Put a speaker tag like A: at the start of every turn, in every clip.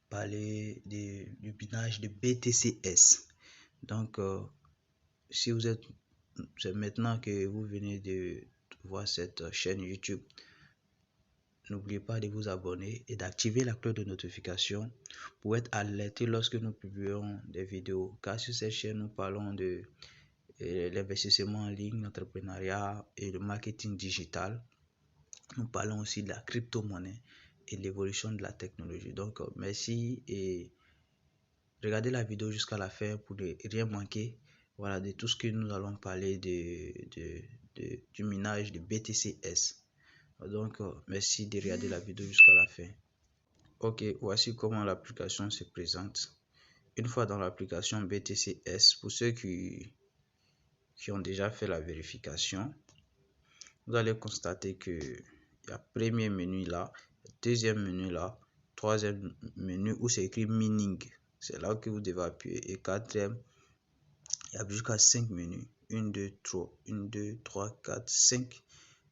A: parler du binage de BTCS. Donc, si vous êtes, c'est maintenant que vous venez de voir cette chaîne YouTube, n'oubliez pas de vous abonner et d'activer la cloche de notification pour être alerté lorsque nous publions des vidéos. Car sur cette chaîne, nous parlons de l'investissement en ligne, l'entrepreneuriat et le marketing digital. Nous parlons aussi de la crypto-monnaie et de l'évolution de la technologie. Donc, merci et regardez la vidéo jusqu'à la fin pour ne rien manquer. Voilà, de tout ce que nous allons parler du minage de BTCS. Donc, merci de regarder la vidéo jusqu'à la fin. Ok, voici comment l'application se présente. Une fois dans l'application BTCS, pour ceux qui ont déjà fait la vérification, vous allez constater que il y a premier menu là, deuxième menu là, troisième menu où c'est écrit mining. C'est là que vous devez appuyer. Et quatrième, il y a jusqu'à 5 menus. 1, 2, 3, 4, 5.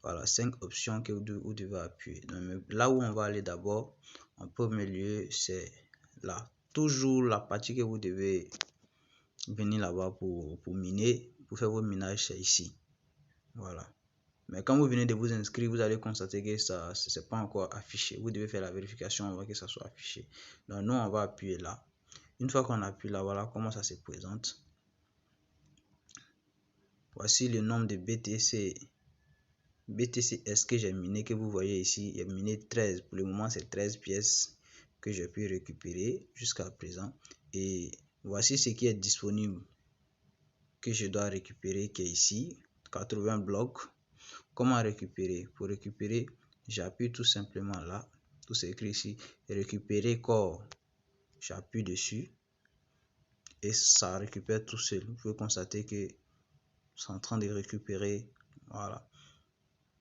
A: Voilà, 5 options que vous devez appuyer. Donc, là où on va aller d'abord, en premier lieu, c'est là. Toujours la partie que vous devez venir là-bas pour miner, pour faire vos minages, c'est ici. Voilà. Mais quand vous venez de vous inscrire, vous allez constater que ça c'est pas encore affiché. Vous devez faire la vérification avant que ça soit affiché. Donc nous, on va appuyer là. Une fois qu'on appuie là, voilà comment ça se présente. Voici le nombre de BTCS que j'ai miné, que vous voyez ici. J'ai miné 13. Pour le moment, c'est 13 pièces que j'ai pu récupérer jusqu'à présent. Et voici ce qui est disponible que je dois récupérer, qui est ici. 80 blocs. Comment récupérer? Pour récupérer, j'appuie tout simplement là. Tout c'est écrit ici. Récupérer corps. J'appuie dessus. Et ça récupère tout seul. Vous pouvez constater que c'est en train de récupérer. Voilà.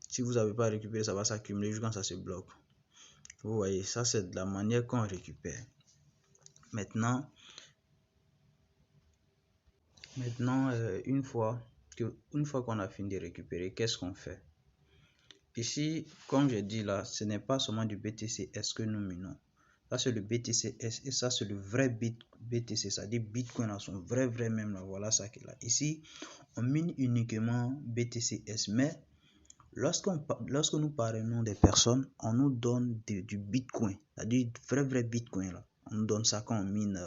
A: Si vous n'avez pas récupéré, ça va s'accumuler jusqu'à ça se bloque. Vous voyez, ça c'est de la manière qu'on récupère. Maintenant, une fois qu'on a fini de récupérer, qu'est-ce qu'on fait? Ici, comme je dis là, ce n'est pas seulement du BTCS que nous minons. Ça c'est le BTCS et ça c'est le vrai BTC, c'est-à-dire Bitcoin à son vrai même là. Voilà ça qui est là. Ici, on mine uniquement BTCS, mais lorsque nous parlons des personnes, on nous donne du Bitcoin, c'est-à-dire vrai Bitcoin là. On nous donne ça quand on mine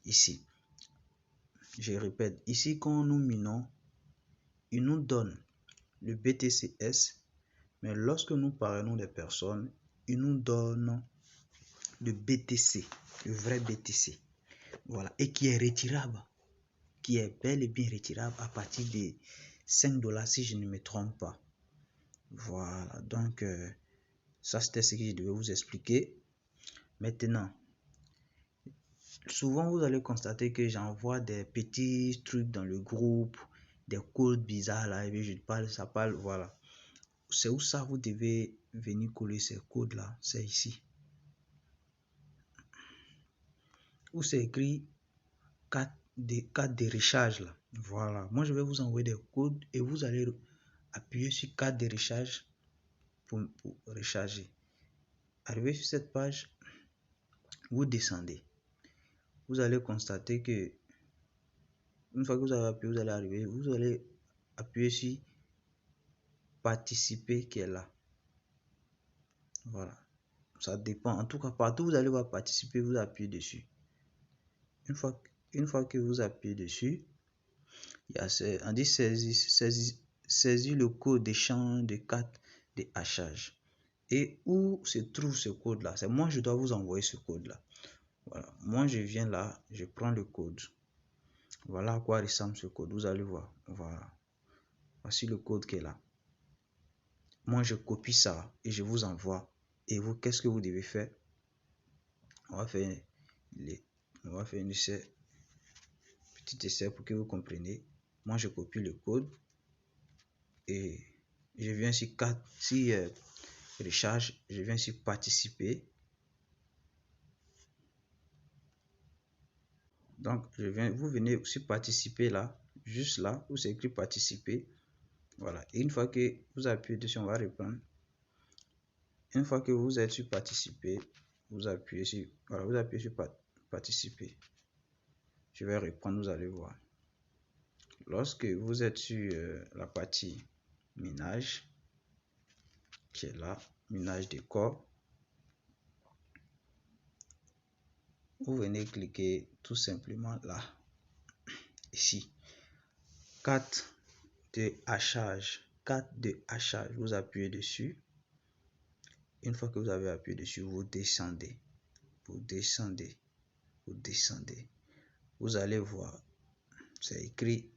A: ici. Je répète, ici quand nous minons, ils nous donnent le BTCS, mais lorsque nous parlons des personnes, ils nous donnent le BTC, le vrai BTC. Voilà, et qui est retirable, qui est bel et bien retirable à partir de 5 $ si je ne me trompe pas. Voilà, donc ça c'était ce que je devais vous expliquer. Maintenant, souvent vous allez constater que j'envoie des petits trucs dans le groupe, des codes bizarres là, et puis ça parle, voilà. C'est où ça vous devez venir coller ces codes là, c'est ici. Où c'est écrit carte de recharge là. Voilà, moi je vais vous envoyer des codes et vous allez appuyer sur carte de recharge pour recharger. Arrivé sur cette page, vous descendez. Vous allez constater que une fois que vous avez appuyé, vous allez appuyer sur participer qui est là. Voilà, ça dépend. En tout cas, partout vous allez voir participer, vous appuyez dessus. Une fois que vous appuyez dessus, on dit saisir le code d'échange de carte de hachage. Et où se trouve ce code là? C'est moi, je dois vous envoyer ce code là. Voilà, moi je viens là, je prends le code. Voilà à quoi ressemble ce code, vous allez voir. Voilà, voici le code qui est là. Moi je copie ça et je vous envoie. Et vous, qu'est-ce que vous devez faire? On va faire un essai, petit essai pour que vous compreniez. Moi je copie le code et je viens sur recharge, je viens sur participer. Donc vous venez sur participer là, juste là où c'est écrit participer. Voilà, et une fois que vous appuyez dessus, on va reprendre. Une fois que vous êtes sur participer, vous appuyez sur, voilà, vous appuyez sur participer. Je vais reprendre, vous allez voir. Lorsque vous êtes sur la partie minage, qui est là, minage des corps, vous venez cliquer tout simplement là, ici, carte de hachage, vous appuyez dessus. Une fois que vous avez appuyé dessus, vous descendez, vous allez voir, c'est écrit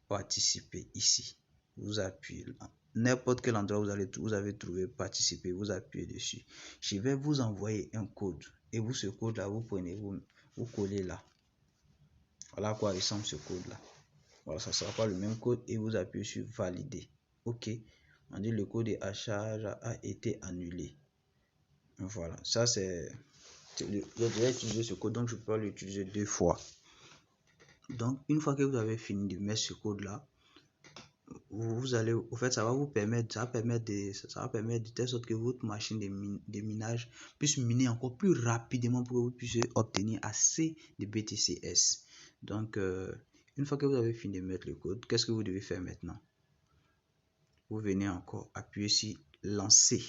A: participer ici. Vous appuyez là. N'importe quel endroit vous avez trouvé participer, vous appuyez dessus. Je vais vous envoyer un code et vous, ce code là, vous prenez, vous collez là. Voilà à quoi ressemble ce code là. Voilà, ça ne sera pas le même code et vous appuyez sur valider. Ok, on dit le code de hachage a été annulé. Voilà, ça c'est, j'ai déjà utilisé ce code, donc je peux l'utiliser 2 fois. Donc une fois que vous avez fini de mettre ce code là, vous allez, au fait, ça va permettre de telle sorte que votre machine de minage puisse miner encore plus rapidement pour que vous puissiez obtenir assez de BTCS. Donc une fois que vous avez fini de mettre le code, qu'est-ce que vous devez faire maintenant? Vous venez encore appuyer sur lancer.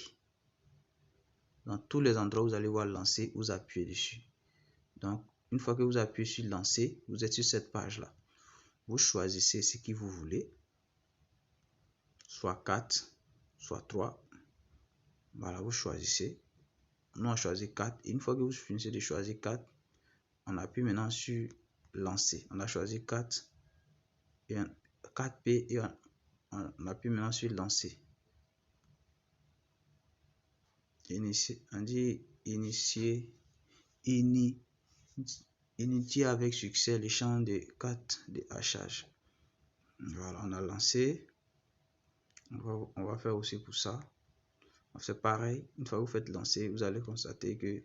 A: Dans tous les endroits où vous allez voir lancer, vous appuyez dessus. Donc une fois que vous appuyez sur lancer, vous êtes sur cette page là. Vous choisissez ce que vous voulez, soit 4, soit 3. Voilà, vous choisissez. Nous on choisit 4. Et une fois que vous finissez de choisir 4, on appuie maintenant sur lancer. On a choisi 4 et 4P et on appuie maintenant sur lancer. On dit initier avec succès le champ de 4 de hachage. Voilà, on a lancé. On va faire aussi pour ça. C'est pareil. Une fois que vous faites lancer, vous allez constater que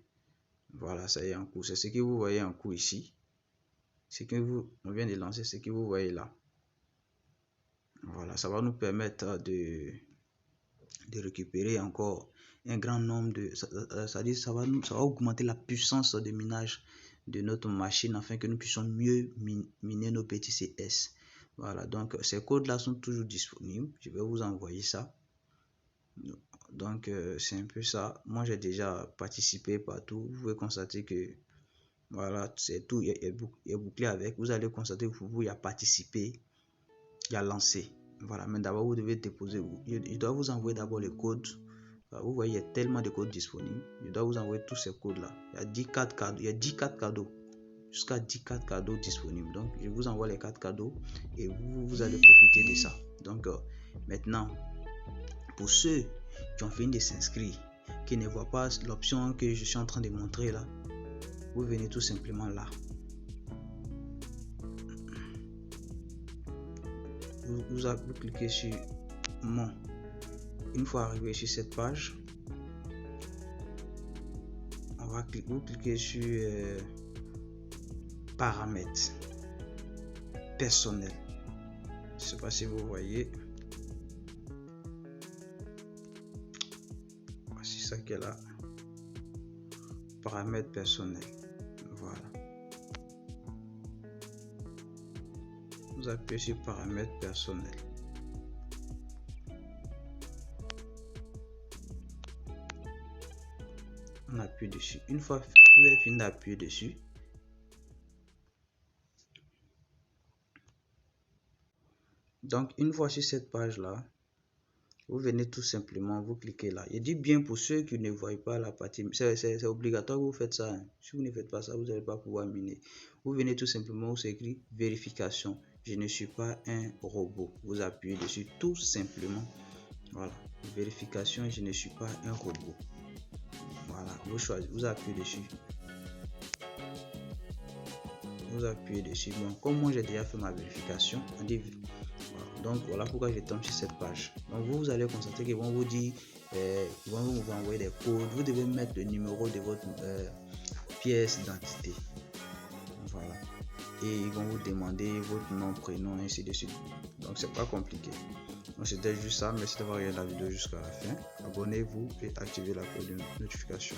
A: voilà, ça y est en cours. C'est ce que vous voyez en cours ici. Ce que on vient de lancer, ce que vous voyez là. Voilà, ça va nous permettre de récupérer encore un grand nombre de, c'est-à-dire ça va augmenter la puissance de minage de notre machine afin que nous puissions mieux miner nos BTCS. Voilà, donc ces codes là sont toujours disponibles. Je vais vous envoyer ça. Donc c'est un peu ça. Moi j'ai déjà participé partout. Vous pouvez constater que voilà, c'est tout. Il y a bouclé avec. Vous allez constater que vous, il y a participé, il y a lancé. Voilà, mais d'abord vous devez déposer. Je dois vous envoyer d'abord les codes. Vous voyez, il y a tellement de codes disponibles. Je dois vous envoyer tous ces codes là. Il y a 10 cartes cadeaux. Il y a 10 cartes cadeaux. Jusqu'à 10 cartes cadeaux disponibles. Donc je vous envoie les cartes cadeaux et vous allez profiter de ça. Donc maintenant, pour ceux qui ont fini de s'inscrire, qui ne voient pas l'option que je suis en train de montrer là, vous venez tout simplement là. Vous cliquez sur mon. Une fois arrivé sur cette page, vous cliquez sur paramètres personnels. Je ne sais pas si vous voyez. Voici ça qui est là. Paramètres personnels. Voilà. Vous appuyez sur paramètres personnels. On appuie dessus. Une fois que vous avez fini d'appuyer dessus, donc une fois sur cette page là, vous venez tout simplement, vous cliquez là. Je dis bien pour ceux qui ne voient pas la partie, c'est obligatoire que vous faites ça. Hein. Si vous ne faites pas ça, vous n'allez pas pouvoir miner. Vous venez tout simplement où c'est écrit vérification. Je ne suis pas un robot. Vous appuyez dessus tout simplement. Voilà, vérification, je ne suis pas un robot. Voilà, vous choisissez, vous appuyez dessus. Vous appuyez dessus. Bon, comme moi j'ai déjà fait ma vérification, on dit voilà. Donc voilà pourquoi je tombe sur cette page. Donc vous allez constater qu'ils vont vous dire, ils vont vous envoyer des codes. Vous devez mettre le numéro de votre pièce d'identité. Voilà. Et ils vont vous demander votre nom, prénom, ainsi de suite. Donc c'est pas compliqué. Donc c'était juste ça. Merci d'avoir regardé la vidéo jusqu'à la fin. Abonnez-vous et activez la cloche de notification.